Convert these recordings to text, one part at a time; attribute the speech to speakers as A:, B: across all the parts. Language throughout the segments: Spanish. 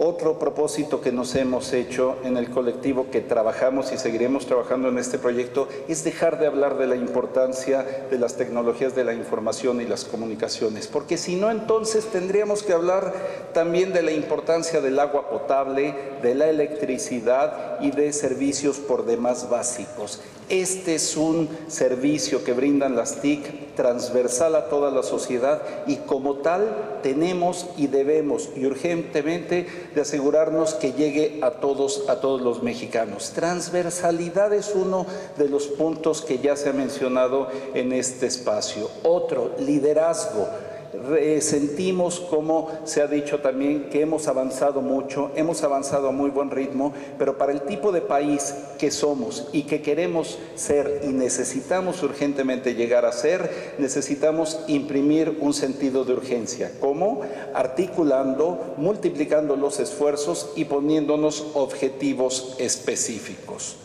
A: Otro propósito que nos hemos hecho en el colectivo que trabajamos y seguiremos trabajando en este proyecto es dejar de hablar de la importancia de las tecnologías de la información y las comunicaciones, porque si no, entonces tendríamos que hablar también de la importancia del agua potable, de la electricidad y de servicios por demás básicos. Este es un servicio que brindan las TIC transversal a toda la sociedad y como tal tenemos y debemos y urgentemente de asegurarnos que llegue a todos los mexicanos. Transversalidad es uno de los puntos que ya se ha mencionado en este espacio. Otro, liderazgo. Sentimos, como se ha dicho también, que hemos avanzado mucho, hemos avanzado a muy buen ritmo, pero para el tipo de país que somos y que queremos ser y necesitamos urgentemente llegar a ser, necesitamos imprimir un sentido de urgencia. ¿Cómo? Articulando, multiplicando los esfuerzos y poniéndonos objetivos específicos.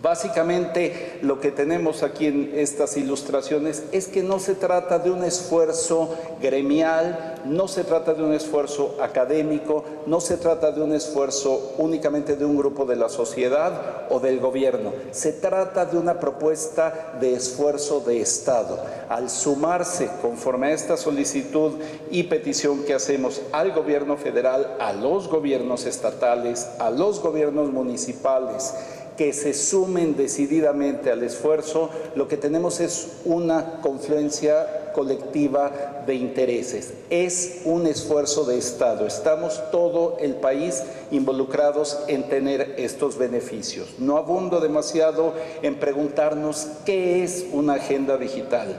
A: Básicamente lo que tenemos aquí en estas ilustraciones es que no se trata de un esfuerzo gremial, no se trata de un esfuerzo académico, no se trata de un esfuerzo únicamente de un grupo de la sociedad o del gobierno. Se trata de una propuesta de esfuerzo de Estado. Al sumarse conforme a esta solicitud y petición que hacemos al gobierno federal, a los gobiernos estatales, a los gobiernos municipales, que se sumen decididamente al esfuerzo, lo que tenemos es una confluencia colectiva de intereses. Es un esfuerzo de Estado. Estamos todo el país involucrados en tener estos beneficios. No abundo demasiado en preguntarnos qué es una agenda digital.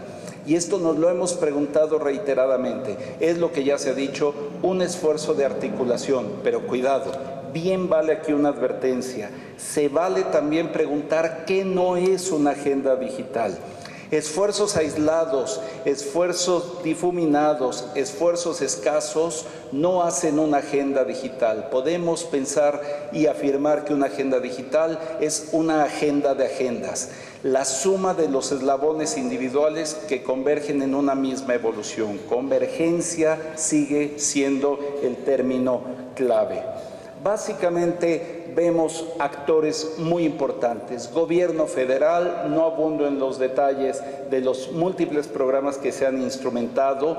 A: Y esto nos lo hemos preguntado reiteradamente. Es lo que ya se ha dicho, un esfuerzo de articulación, pero cuidado. Bien vale aquí una advertencia. Se vale también preguntar qué no es una agenda digital. Esfuerzos aislados, esfuerzos difuminados, esfuerzos escasos no hacen una agenda digital. Podemos pensar y afirmar que una agenda digital es una agenda de agendas, la suma de los eslabones individuales que convergen en una misma evolución. Convergencia sigue siendo el término clave. Básicamente vemos actores muy importantes. Gobierno federal, no abundo en los detalles de los múltiples programas que se han instrumentado.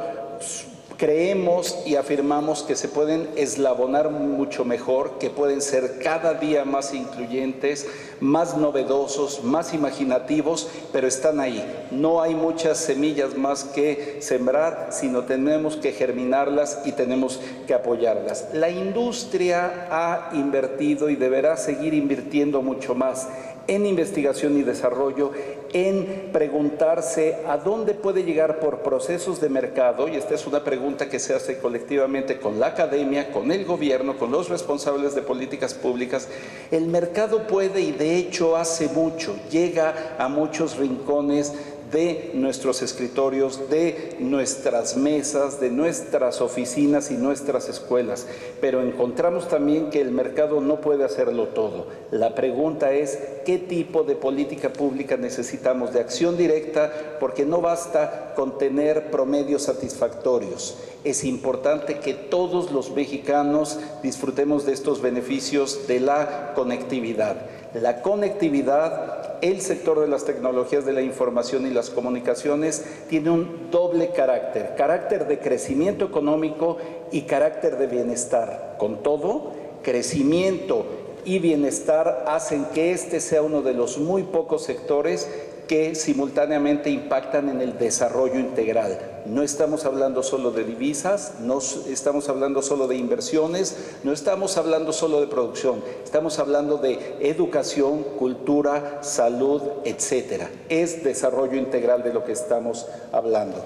A: Creemos y afirmamos que se pueden eslabonar mucho mejor, que pueden ser cada día más incluyentes, más novedosos, más imaginativos, pero están ahí. No hay muchas semillas más que sembrar, sino tenemos que germinarlas y tenemos que apoyarlas. La industria ha invertido y deberá seguir invirtiendo mucho más en investigación y desarrollo, en preguntarse a dónde puede llegar por procesos de mercado, y esta es una pregunta que se hace colectivamente con la academia, con el gobierno, con los responsables de políticas públicas. El mercado puede, y de hecho hace mucho, llega a muchos rincones de nuestros escritorios, de nuestras mesas, de nuestras oficinas y nuestras escuelas. Pero encontramos también que el mercado no puede hacerlo todo. La pregunta es, ¿qué tipo de política pública necesitamos de acción directa? Porque no basta con tener promedios satisfactorios. Es importante que todos los mexicanos disfrutemos de estos beneficios de la conectividad. La conectividad, el sector de las tecnologías de la información y las comunicaciones tiene un doble carácter, carácter de crecimiento económico y carácter de bienestar. Con todo, crecimiento y bienestar hacen que este sea uno de los muy pocos sectores que simultáneamente impactan en el desarrollo integral. No estamos hablando solo de divisas, no estamos hablando solo de inversiones, no estamos hablando solo de producción, estamos hablando de educación, cultura, salud, etcétera. Es desarrollo integral de lo que estamos hablando.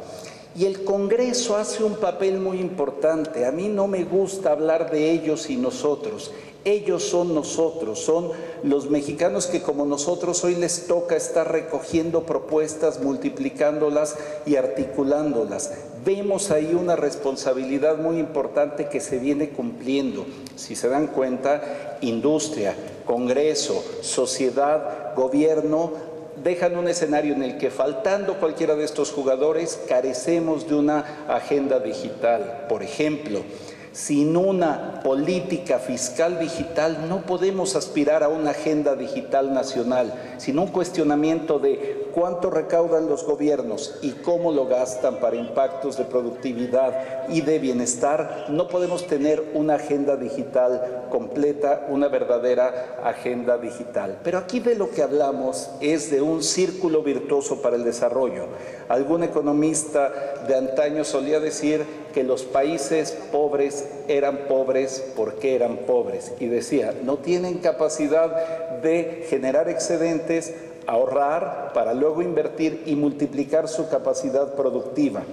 A: Y el Congreso hace un papel muy importante. A mí no me gusta hablar de ellos y nosotros. Ellos son nosotros, son los mexicanos que como nosotros hoy les toca estar recogiendo propuestas, multiplicándolas y articulándolas. Vemos ahí una responsabilidad muy importante que se viene cumpliendo. Si se dan cuenta, industria, Congreso, sociedad, gobierno, dejan un escenario en el que, faltando cualquiera de estos jugadores, carecemos de una agenda digital. Por ejemplo, Sin una política fiscal digital no podemos aspirar a una agenda digital nacional, sin un cuestionamiento de cuánto recaudan los gobiernos y cómo lo gastan para impactos de productividad y de bienestar. No podemos tener una agenda digital completa, una verdadera agenda digital. Pero aquí de lo que hablamos es de un círculo virtuoso para el desarrollo. Algún economista de antaño solía decir que los países pobres eran pobres porque eran pobres. Y decía, no tienen capacidad de generar excedentes, ahorrar para luego invertir y multiplicar su capacidad productiva.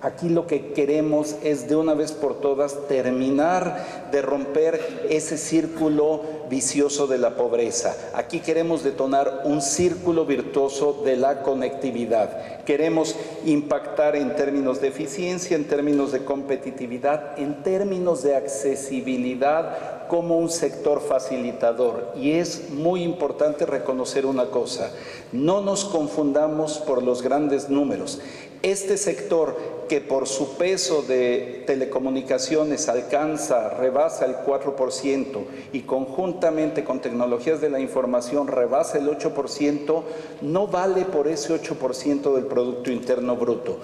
A: Aquí lo que queremos es de una vez por todas terminar de romper ese círculo vicioso de la pobreza. Aquí queremos detonar un círculo virtuoso de la conectividad. Queremos impactar en términos de eficiencia, en términos de competitividad, en términos de accesibilidad como un sector facilitador. Y es muy importante reconocer una cosa, no nos confundamos por los grandes números. Este sector que por su peso de telecomunicaciones rebasa el 4% y conjuntamente con tecnologías de la información rebasa el 8%, no vale por ese 8% del Producto Interno Bruto.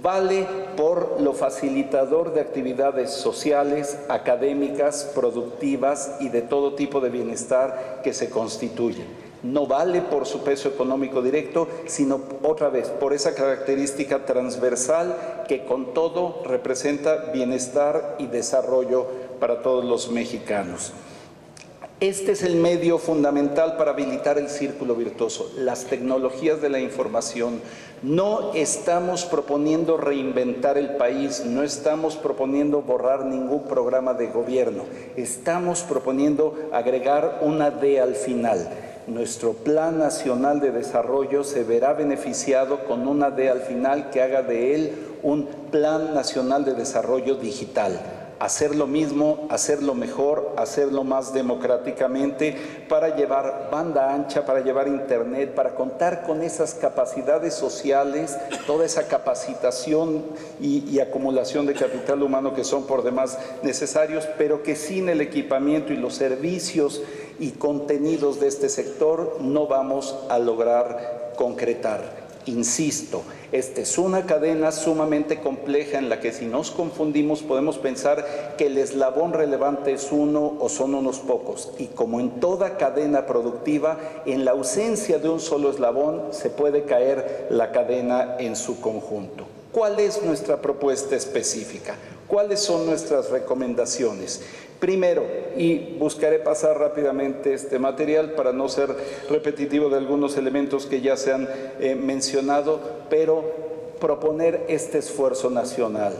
A: Vale por lo facilitador de actividades sociales, académicas, productivas y de todo tipo de bienestar que se constituyen. No vale por su peso económico directo, sino otra vez por esa característica transversal que con todo representa bienestar y desarrollo para todos los mexicanos. Este es el medio fundamental para habilitar el círculo virtuoso, las tecnologías de la información. No estamos proponiendo reinventar el país, no estamos proponiendo borrar ningún programa de gobierno, estamos proponiendo agregar una D al final. Nuestro Plan Nacional de Desarrollo se verá beneficiado con una D al final que haga de él un Plan Nacional de Desarrollo Digital. Hacer lo mismo, hacerlo mejor, hacerlo más democráticamente para llevar banda ancha, para llevar internet, para contar con esas capacidades sociales, toda esa capacitación y acumulación de capital humano que son por demás necesarios, pero que sin el equipamiento y los servicios y contenidos de este sector no vamos a lograr concretar. Insisto, esta es una cadena sumamente compleja en la que si nos confundimos podemos pensar que el eslabón relevante es uno o son unos pocos. Y como en toda cadena productiva, en la ausencia de un solo eslabón se puede caer la cadena en su conjunto. ¿Cuál es nuestra propuesta específica? ¿Cuáles son nuestras recomendaciones? Primero, y buscaré pasar rápidamente este material para no ser repetitivo de algunos elementos que ya se han mencionado, pero proponer este esfuerzo nacional.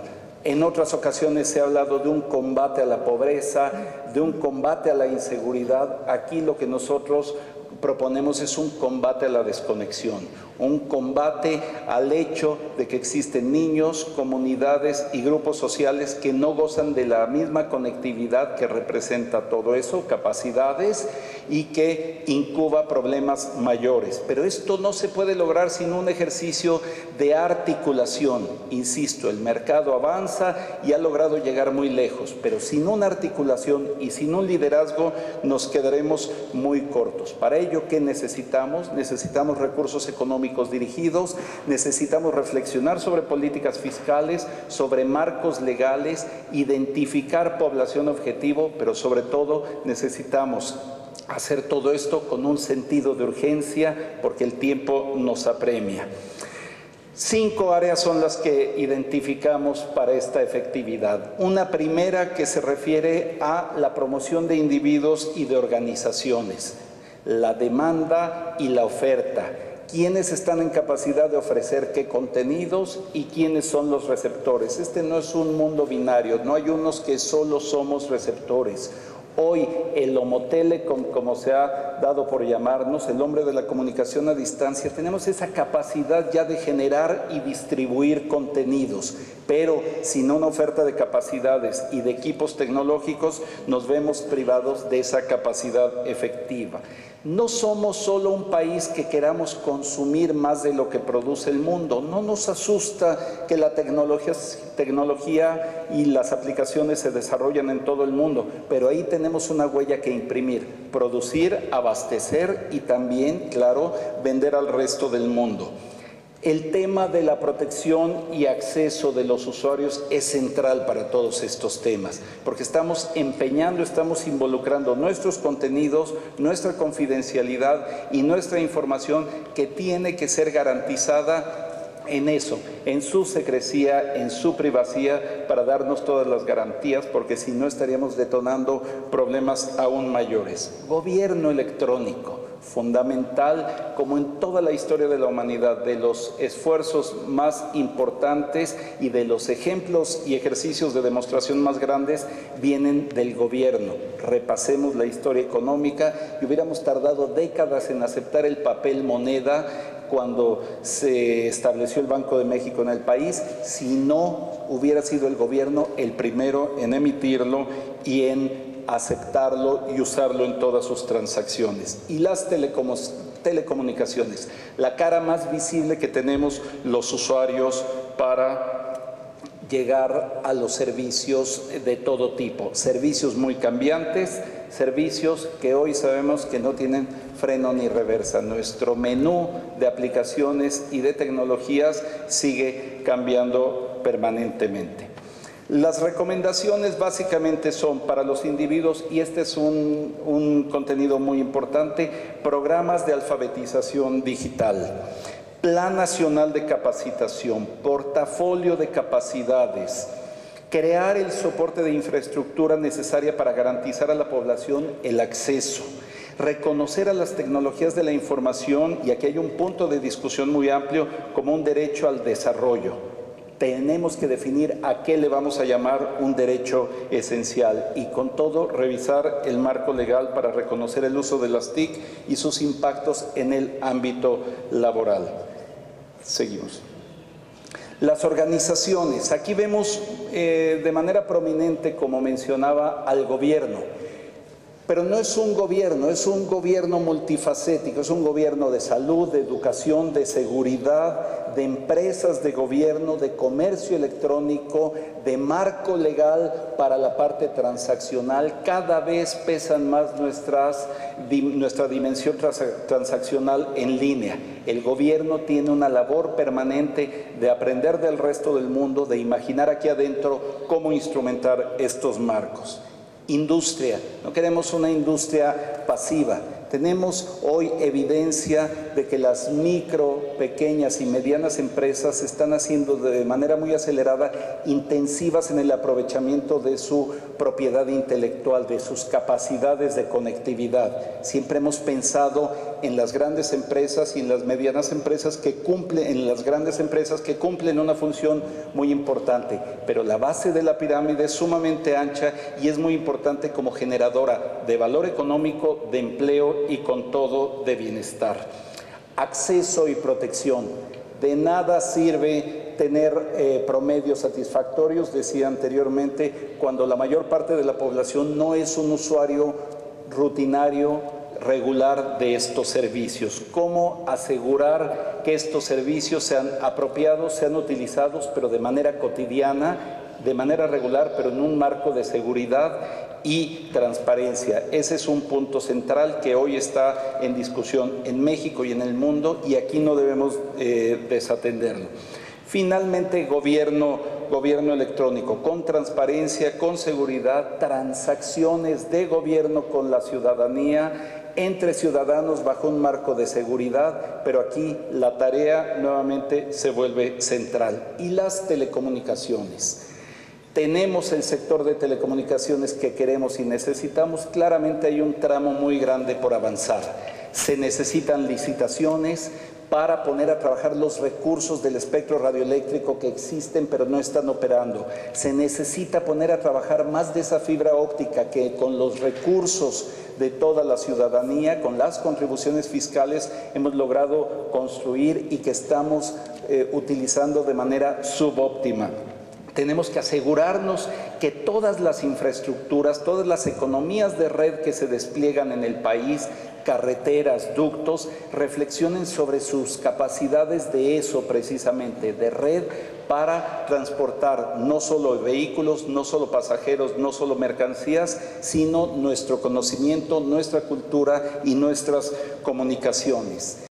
A: En otras ocasiones se ha hablado de un combate a la pobreza, de un combate a la inseguridad. Aquí lo que nosotros proponemos es un combate a la desconexión, un combate al hecho de que existen niños, comunidades y grupos sociales que no gozan de la misma conectividad que representa todo eso, capacidades, y que incuba problemas mayores. Pero esto no se puede lograr sin un ejercicio de articulación. Insisto, el mercado avanza y ha logrado llegar muy lejos, pero sin una articulación y sin un liderazgo nos quedaremos muy cortos. Para ello, ¿qué necesitamos? Necesitamos recursos económicos dirigidos, necesitamos reflexionar sobre políticas fiscales, sobre marcos legales, identificar población objetivo, pero sobre todo necesitamos hacer todo esto con un sentido de urgencia porque el tiempo nos apremia. 5 áreas son las que identificamos para esta efectividad. Una primera que se refiere a la promoción de individuos y de organizaciones, la demanda y la oferta. ¿Quiénes están en capacidad de ofrecer qué contenidos y quiénes son los receptores? Este no es un mundo binario, no hay unos que solo somos receptores. Hoy el Homotelecom, como se ha dado por llamarnos, el hombre de la comunicación a distancia, tenemos esa capacidad ya de generar y distribuir contenidos, pero sin una oferta de capacidades y de equipos tecnológicos nos vemos privados de esa capacidad efectiva. No somos solo un país que queramos consumir más de lo que produce el mundo. No nos asusta que la tecnología y las aplicaciones se desarrollan en todo el mundo, pero ahí tenemos una huella que imprimir, producir, abastecer y también, claro, vender al resto del mundo. El tema de la protección y acceso de los usuarios es central para todos estos temas, porque estamos empeñando, estamos involucrando nuestros contenidos, nuestra confidencialidad y nuestra información que tiene que ser garantizada en eso, en su secrecía, en su privacidad, para darnos todas las garantías, porque si no estaríamos detonando problemas aún mayores. Gobierno electrónico. Fundamental, como en toda la historia de la humanidad, de los esfuerzos más importantes y de los ejemplos y ejercicios de demostración más grandes vienen del gobierno. Repasemos la historia económica y hubiéramos tardado décadas en aceptar el papel moneda cuando se estableció el Banco de México en el país, si no hubiera sido el gobierno el primero en emitirlo y en aceptarlo y usarlo en todas sus transacciones. Y las telecomunicaciones, la cara más visible que tenemos los usuarios para llegar a los servicios de todo tipo, servicios muy cambiantes, servicios que hoy sabemos que no tienen freno ni reversa. Nuestro menú de aplicaciones y de tecnologías sigue cambiando permanentemente. Las recomendaciones básicamente son para los individuos, y este es un contenido muy importante: programas de alfabetización digital, Plan Nacional de Capacitación, portafolio de capacidades, crear el soporte de infraestructura necesaria para garantizar a la población el acceso, reconocer a las tecnologías de la información, y aquí hay un punto de discusión muy amplio, como un derecho al desarrollo. Tenemos que definir a qué le vamos a llamar un derecho esencial y con todo revisar el marco legal para reconocer el uso de las TIC y sus impactos en el ámbito laboral. Seguimos. Las organizaciones. Aquí vemos de manera prominente, como mencionaba, al gobierno. Pero no es un gobierno multifacético, es un gobierno de salud, de educación, de seguridad, de empresas de gobierno, de comercio electrónico, de marco legal para la parte transaccional. Cada vez pesan más nuestra dimensión transaccional en línea. El gobierno tiene una labor permanente de aprender del resto del mundo, de imaginar aquí adentro cómo instrumentar estos marcos. Industria, no queremos una industria pasiva. Tenemos hoy evidencia de que las micro, pequeñas y medianas empresas están haciendo de manera muy acelerada intensivas en el aprovechamiento de su propiedad intelectual, de sus capacidades de conectividad. Siempre hemos pensado en las grandes empresas y en las medianas empresas que cumplen, una función muy importante, pero la base de la pirámide es sumamente ancha y es muy importante como generadora de valor económico, de empleo y con todo de bienestar. Acceso y protección. De nada sirve tener promedios satisfactorios, decía anteriormente, cuando la mayor parte de la población no es un usuario rutinario, regular de estos servicios. ¿Cómo asegurar que estos servicios sean apropiados, sean utilizados, pero de manera cotidiana, de manera regular, pero en un marco de seguridad y transparencia? Ese es un punto central que hoy está en discusión en México y en el mundo, y aquí no debemos desatenderlo. Finalmente, gobierno electrónico, con transparencia, con seguridad, transacciones de gobierno con la ciudadanía, entre ciudadanos bajo un marco de seguridad, pero aquí la tarea nuevamente se vuelve central. Y las telecomunicaciones. Tenemos el sector de telecomunicaciones que queremos y necesitamos. Claramente hay un tramo muy grande por avanzar. Se necesitan licitaciones para poner a trabajar los recursos del espectro radioeléctrico que existen pero no están operando. Se necesita poner a trabajar más de esa fibra óptica que con los recursos de toda la ciudadanía, con las contribuciones fiscales, hemos logrado construir y que estamos utilizando de manera subóptima. Tenemos que asegurarnos que todas las infraestructuras, todas las economías de red que se despliegan en el país, carreteras, ductos, reflexionen sobre sus capacidades de eso precisamente, de red para transportar no solo vehículos, no solo pasajeros, no solo mercancías, sino nuestro conocimiento, nuestra cultura y nuestras comunicaciones.